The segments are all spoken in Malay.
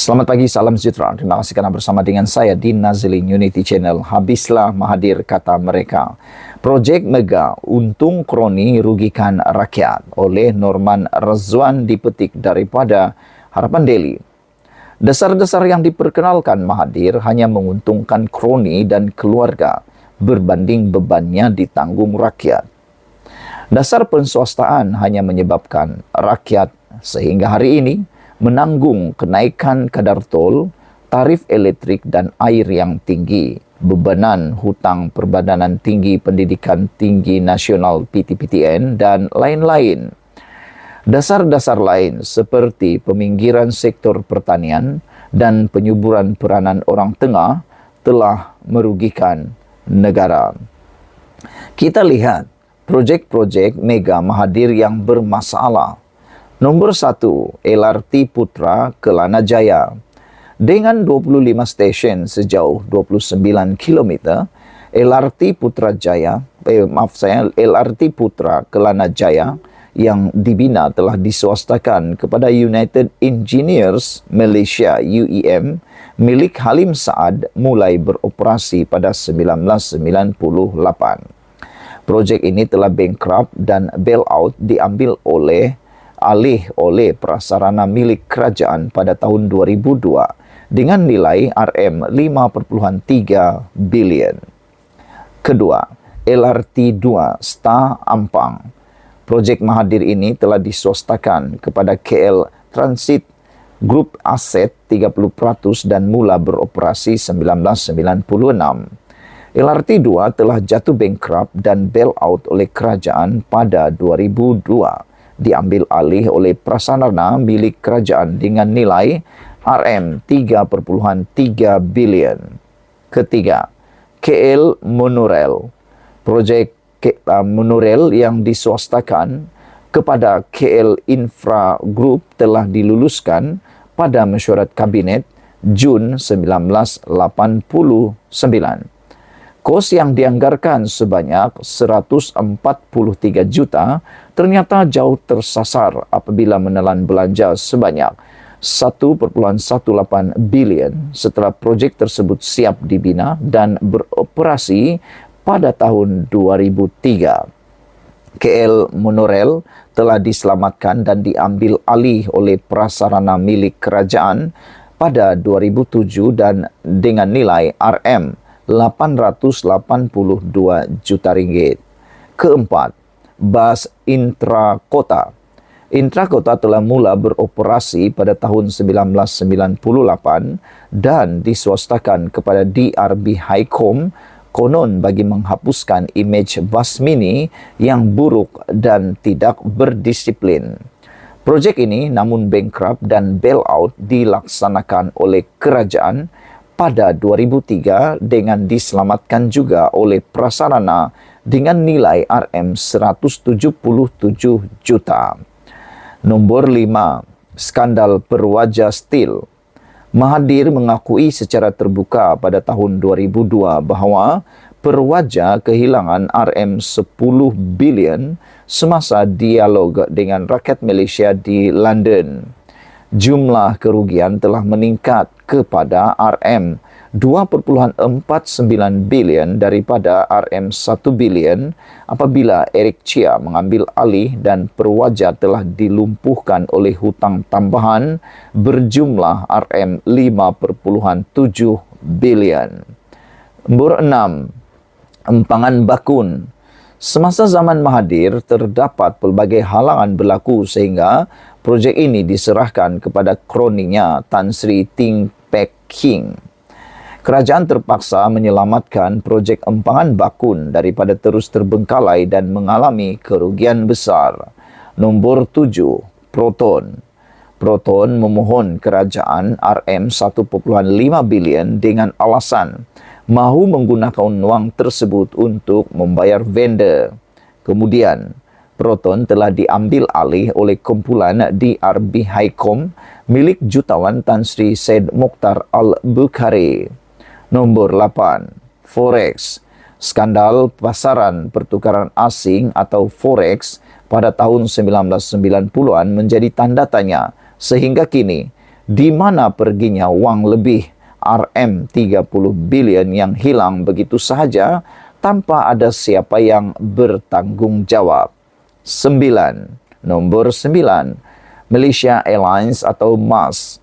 Selamat pagi, salam sejahtera. Terima kasih kerana bersama dengan saya di Nazilin Unity Channel. Habislah Mahathir, kata mereka. Projek mega untung kroni rugikan rakyat oleh Norman Razwan dipetik daripada Harapan Daily. Dasar-dasar yang diperkenalkan Mahathir hanya menguntungkan kroni dan keluarga berbanding bebannya ditanggung rakyat. Dasar penswastaan hanya menyebabkan rakyat sehingga hari ini menanggung kenaikan kadar tol, tarif elektrik dan air yang tinggi, bebanan hutang Perbadanan Tinggi Pendidikan Tinggi Nasional PTPTN dan lain-lain. Dasar-dasar lain seperti peminggiran sektor pertanian dan penyuburan peranan orang tengah telah merugikan negara. Kita lihat projek-projek mega Mahathir yang bermasalah. Nombor 1, LRT Putra Kelana Jaya. Dengan 25 stesen sejauh 29 km, LRT Putra Kelana Jaya yang dibina telah diswastakan kepada United Engineers Malaysia UEM milik Halim Saad mulai beroperasi pada 1998. Projek ini telah bankrupt dan bailout diambil alih oleh prasarana milik kerajaan pada tahun 2002 dengan nilai RM5.3 bilion. Kedua, LRT 2 Star Ampang. Projek Mahathir ini telah diswastakan kepada KL Transit Group Aset 30% dan mula beroperasi 1996. LRT 2 telah jatuh bankrupt dan bailout oleh kerajaan pada 2002. Diambil alih oleh prasarana milik kerajaan dengan nilai RM3.3 bilion. Ketiga, KL Monorail. Projek monorail yang diswastakan kepada KL Infra Group telah diluluskan pada mesyuarat Kabinet Jun 1989. Kos yang dianggarkan sebanyak 143 juta ternyata jauh tersasar apabila menelan belanja sebanyak 1.18 bilion setelah projek tersebut siap dibina dan beroperasi pada tahun 2003. KL Monorail telah diselamatkan dan diambil alih oleh prasarana milik kerajaan pada 2007 dan dengan nilai RM882 juta ringgit. Keempat, bas Intrakota. Intrakota telah mula beroperasi pada tahun 1998 dan diswastakan kepada DRB Highcom konon bagi menghapuskan imej bas mini yang buruk dan tidak berdisiplin. Projek ini namun bankrupt dan bailout dilaksanakan oleh kerajaan pada 2003 dengan diselamatkan juga oleh prasarana dengan nilai RM177 juta. Nombor 5, skandal Perwaja Steel. Mahathir mengakui secara terbuka pada tahun 2002 bahawa Perwaja kehilangan RM10 bilion semasa dialog dengan rakyat Malaysia di London. Jumlah kerugian telah meningkat kepada RM2.49 bilion daripada RM1 bilion apabila Eric Chia mengambil alih dan Perwaja telah dilumpuhkan oleh hutang tambahan berjumlah RM5.7 bilion. Nombor 6, Empangan Bakun. Semasa zaman Mahathir, terdapat pelbagai halangan berlaku sehingga projek ini diserahkan kepada kroninya Tan Sri Ting Pek King. Kerajaan terpaksa menyelamatkan projek Empangan Bakun daripada terus terbengkalai dan mengalami kerugian besar. Nombor 7, Proton. Proton memohon kerajaan RM1.5 bilion dengan alasan mahu menggunakan wang tersebut untuk membayar vendor. Kemudian, Proton telah diambil alih oleh kumpulan DRB Highcom milik jutawan Tan Sri Said Mokhtar Al-Bukhari. Nombor 8, Forex. Skandal pasaran pertukaran asing atau Forex pada tahun 1990-an menjadi tanda tanya sehingga kini Di mana perginya wang lebih Rm30 bilion yang hilang begitu sahaja tanpa ada siapa yang bertanggung jawab? 9. Nomor 9. Malaysia Airlines atau MAS.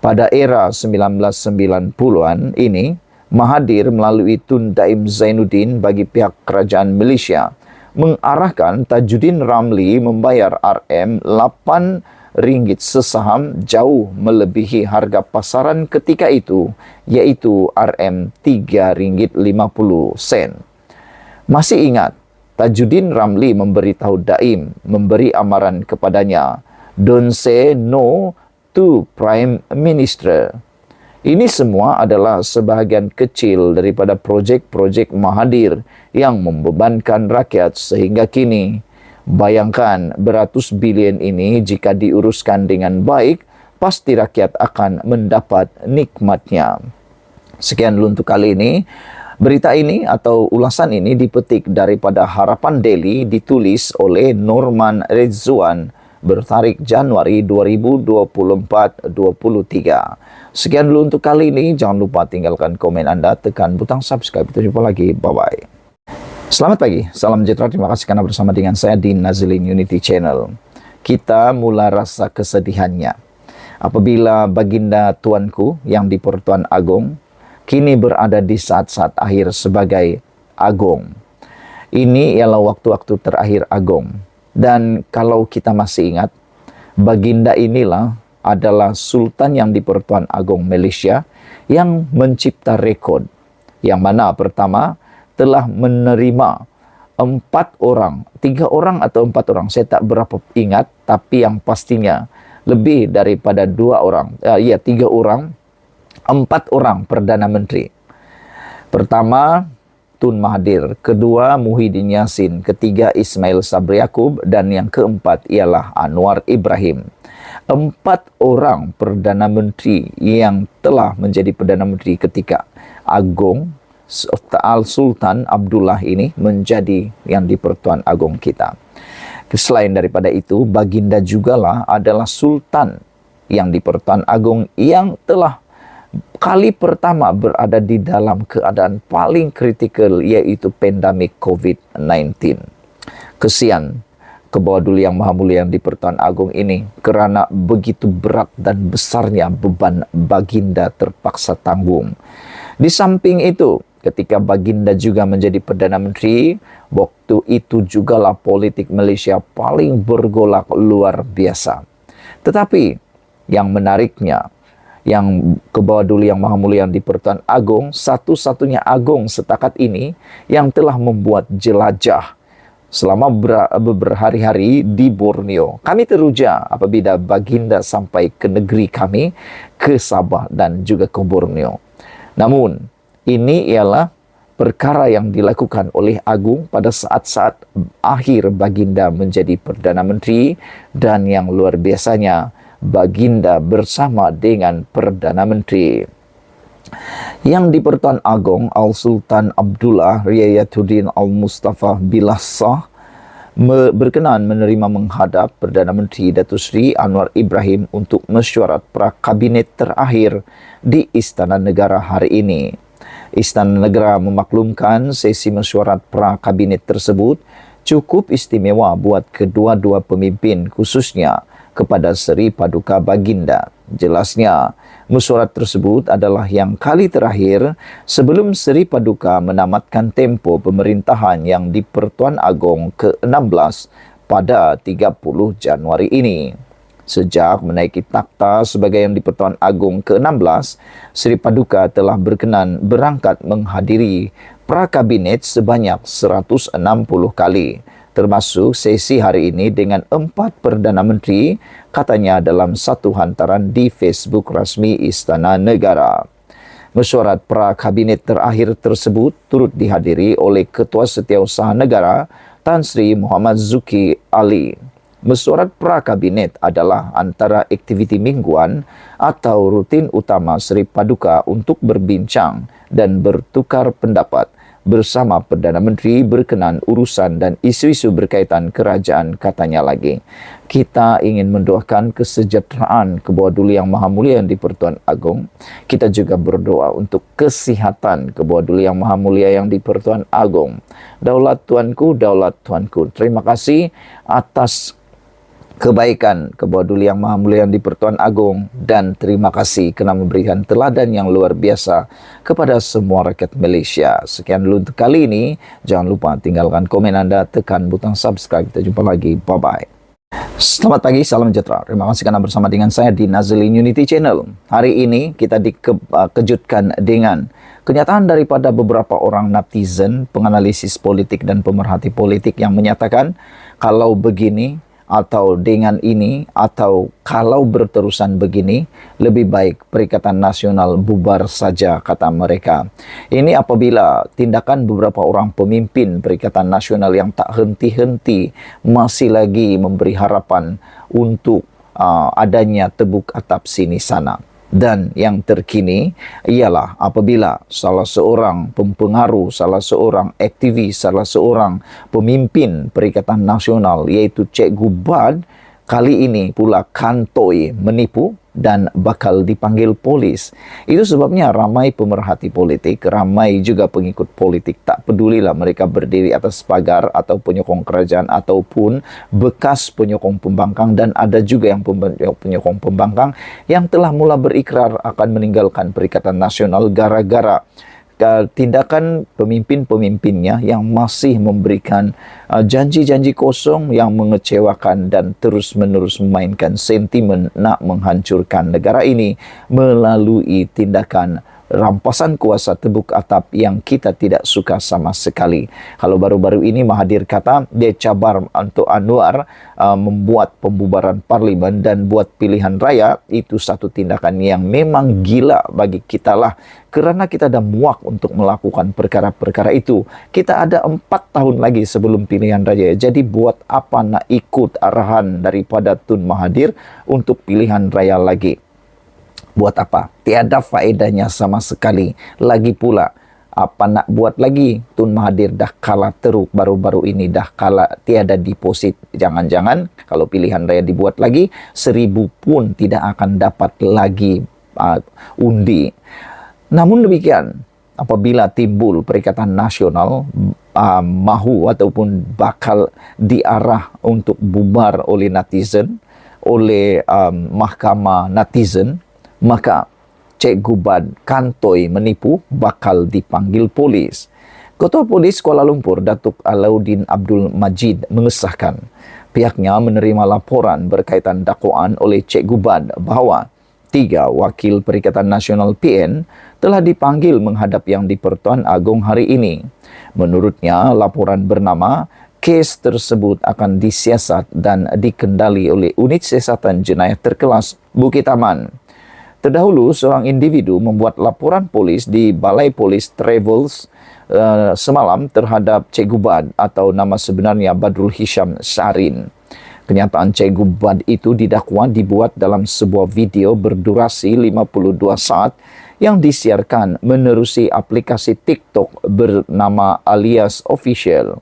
Pada era 1990-an ini, Mahathir melalui Tun Daim Zainuddin bagi pihak kerajaan Malaysia mengarahkan Tajuddin Ramli membayar RM8 sesaham jauh melebihi harga pasaran ketika itu, iaitu RM3.50. Masih ingat, Tajuddin Ramli memberitahu Daim, memberi amaran kepadanya, "Don't say no to Prime Minister." Ini semua adalah sebahagian kecil daripada projek-projek Mahathir yang membebankan rakyat sehingga kini. Bayangkan beratus bilion ini jika diuruskan dengan baik, pasti rakyat akan mendapat nikmatnya. Sekian dulu untuk kali ini. Berita ini atau ulasan ini dipetik daripada Harapan Daily, ditulis oleh Norman Redzuan, bertarik Januari 2024-23. Sekian dulu untuk kali ini. Jangan lupa tinggalkan komen Anda, tekan butang subscribe. Kita jumpa lagi. Bye-bye. Selamat pagi. Salam sejahtera. Terima kasih karena bersama dengan saya di Nazilin Unity Channel. Kita mula rasa kesedihannya apabila baginda tuanku yang di Pertuan Agong kini berada di saat-saat akhir sebagai Agong. Ini ialah waktu-waktu terakhir Agong. Dan kalau kita masih ingat, baginda inilah adalah Sultan yang di Pertuan Agong Malaysia yang mencipta rekod. Yang mana pertama telah menerima 3 orang atau 4 orang, saya tak berapa ingat, tapi yang pastinya lebih daripada 3 orang, 4 orang Perdana Menteri. Pertama, Tun Mahathir, kedua Muhyiddin Yassin, ketiga Ismail Sabri Yaakob, dan yang keempat ialah Anwar Ibrahim. 4 orang Perdana Menteri yang telah menjadi Perdana Menteri ketika Agong Sultan Abdullah ini menjadi yang di Pertuan Agong kita. Selain daripada itu, baginda jugalah adalah Sultan yang di Pertuan Agong yang telah kali pertama berada di dalam keadaan paling kritikal, yaitu pandemik COVID-19. Kesian ke bawah dulu yang maha mulia yang di Pertuan Agong ini kerana begitu berat dan besarnya beban baginda terpaksa tanggung. Di samping itu, ketika baginda juga menjadi Perdana Menteri, waktu itu jugalah politik Malaysia paling bergolak luar biasa. Tetapi yang menariknya, yang ke bawah dulu yang maha mulia di Pertuan Agong, satu-satunya Agong setakat ini yang telah membuat jelajah selama berhari-hari di Borneo. Kami teruja apabila baginda sampai ke negeri kami, ke Sabah dan juga ke Borneo. Namun, ini ialah perkara yang dilakukan oleh Agung pada saat-saat akhir baginda menjadi Perdana Menteri, dan yang luar biasanya, baginda bersama dengan Perdana Menteri. Yang di Pertuan Agong, Al-Sultan Abdullah Riayatuddin Al-Mustafa Billah Shah berkenan menerima menghadap Perdana Menteri Datuk Seri Anwar Ibrahim untuk mesyuarat pra-kabinet terakhir di Istana Negara hari ini. Istana Negara memaklumkan sesi mesyuarat pra-kabinet tersebut cukup istimewa buat kedua-dua pemimpin, khususnya kepada Seri Paduka Baginda. Jelasnya, mesyuarat tersebut adalah yang kali terakhir sebelum Seri Paduka menamatkan tempoh pemerintahan yang di Pertuan Agong ke-16 pada 30 Januari ini. Sejak menaiki takhta sebagai yang di Pertuan Agong ke-16, Seri Paduka telah berkenan berangkat menghadiri pra-kabinet sebanyak 160 kali. Termasuk sesi hari ini dengan 4 Perdana Menteri, katanya dalam satu hantaran di Facebook rasmi Istana Negara. Mesyuarat pra-kabinet terakhir tersebut turut dihadiri oleh Ketua Setiausaha Negara Tan Sri Muhammad Zuki Ali. Mesyuarat pra-kabinet adalah antara aktiviti mingguan atau rutin utama Seri Paduka untuk berbincang dan bertukar pendapat bersama Perdana Menteri berkenan urusan dan isu-isu berkaitan kerajaan, katanya lagi. Kita ingin mendoakan kesejahteraan Kebawah Duli Yang Maha Mulia yang di-Pertuan Agong. Kita juga berdoa untuk kesihatan Kebawah Duli Yang Maha Mulia yang di-Pertuan Agong. Daulat Tuanku, daulat Tuanku. Terima kasih atas kebaikan Kebawah Duli Yang Maha Mulia yang di-Pertuan Agong, dan terima kasih kerana memberikan teladan yang luar biasa kepada semua rakyat Malaysia. Sekian dulu untuk kali ini. Jangan lupa tinggalkan komen anda, tekan butang subscribe. Kita jumpa lagi. Bye-bye. Selamat pagi, salam sejahtera. Terima kasih kerana bersama dengan saya di Nazilin Unity Channel. Hari ini kita dikejutkan dengan kenyataan daripada beberapa orang netizen, penganalisis politik dan pemerhati politik yang menyatakan kalau begini, atau dengan ini, atau kalau berterusan begini, lebih baik Perikatan Nasional bubar saja, kata mereka. Ini apabila tindakan beberapa orang pemimpin Perikatan Nasional yang tak henti-henti masih lagi memberi harapan untuk adanya tebuk atap sini sana. Dan yang terkini ialah apabila salah seorang pempengaruh, salah seorang aktivis, salah seorang pemimpin Perikatan Nasional iaitu Cikgu Bad kali ini pula kantoi menipu dan bakal dipanggil polis. Itu sebabnya ramai pemerhati politik, ramai juga pengikut politik, tak pedulilah mereka berdiri atas pagar atau penyokong kerajaan ataupun bekas penyokong pembangkang, dan ada juga yang penyokong pembangkang yang telah mula berikrar akan meninggalkan Perikatan Nasional gara-gara tindakan pemimpin-pemimpinnya yang masih memberikan janji-janji kosong yang mengecewakan dan terus-menerus memainkan sentimen nak menghancurkan negara ini melalui tindakan rampasan kuasa tebuk atap yang kita tidak suka sama sekali. Kalau baru-baru ini Mahathir kata dia cabar untuk Anwar membuat pembubaran parlimen dan buat pilihan raya, itu satu tindakan yang memang gila bagi kita lah. Kerana kita dah muak untuk melakukan perkara-perkara itu. Kita ada 4 tahun lagi sebelum pilihan raya. Jadi buat apa nak ikut arahan daripada Tun Mahathir untuk pilihan raya lagi? Buat apa? Tiada faedahnya sama sekali. Lagi pula, apa nak buat lagi? Tun Mahathir dah kalah teruk baru-baru ini, dah kalah, tiada deposit. Jangan-jangan kalau pilihan raya dibuat lagi, 1000 pun tidak akan dapat lagi undi. Namun demikian, apabila timbul Perikatan Nasional mahu ataupun bakal diarah untuk bubar oleh netizen, oleh mahkamah netizen, maka Cikgu Bad kantoi menipu bakal dipanggil polis. Ketua Polis Kuala Lumpur, Datuk Alauddin Abdul Majid mengesahkan pihaknya menerima laporan berkaitan dakwaan oleh Cikgu Bad bahawa 3 wakil Perikatan Nasional PN telah dipanggil menghadap Yang di-Pertuan Agong hari ini. Menurutnya, laporan bernama kes tersebut akan disiasat dan dikendali oleh Unit Siasatan Jenayah Terkelas Bukit Aman. Terdahulu, seorang individu membuat laporan polis di Balai Polis Travels semalam terhadap Cikgu Bad atau nama sebenarnya Badrul Hisham Sarin. Kenyataan Cikgu Bad itu didakwa dibuat dalam sebuah video berdurasi 52 saat yang disiarkan menerusi aplikasi TikTok bernama Alias Official.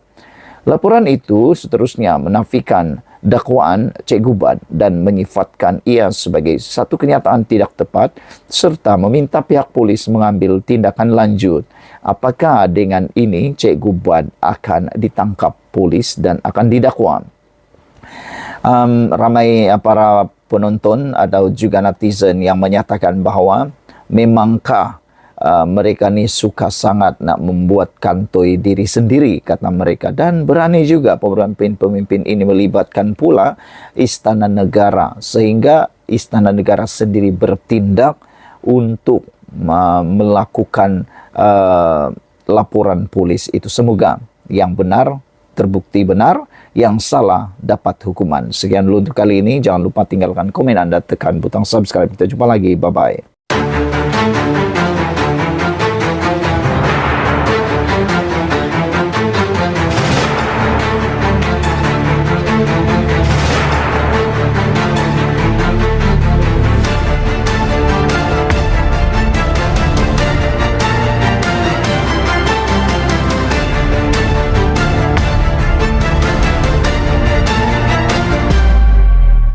Laporan itu seterusnya menafikan dakwaan Cikgu Bad dan menyifatkan ia sebagai satu kenyataan tidak tepat serta meminta pihak polis mengambil tindakan lanjut. Apakah dengan ini Cikgu Bad akan ditangkap polis dan akan didakwa? Ramai para penonton atau juga netizen yang menyatakan bahawa memangkah mereka ni suka sangat nak membuat kantoi diri sendiri, kata mereka, dan berani juga pemimpin-pemimpin ini melibatkan pula Istana Negara sehingga Istana Negara sendiri bertindak untuk melakukan laporan polis itu. Semoga yang benar terbukti benar, yang salah dapat hukuman. Sekian dulu untuk kali ini. Jangan lupa tinggalkan komen anda, tekan butang subscribe. Kita jumpa lagi. Bye-bye.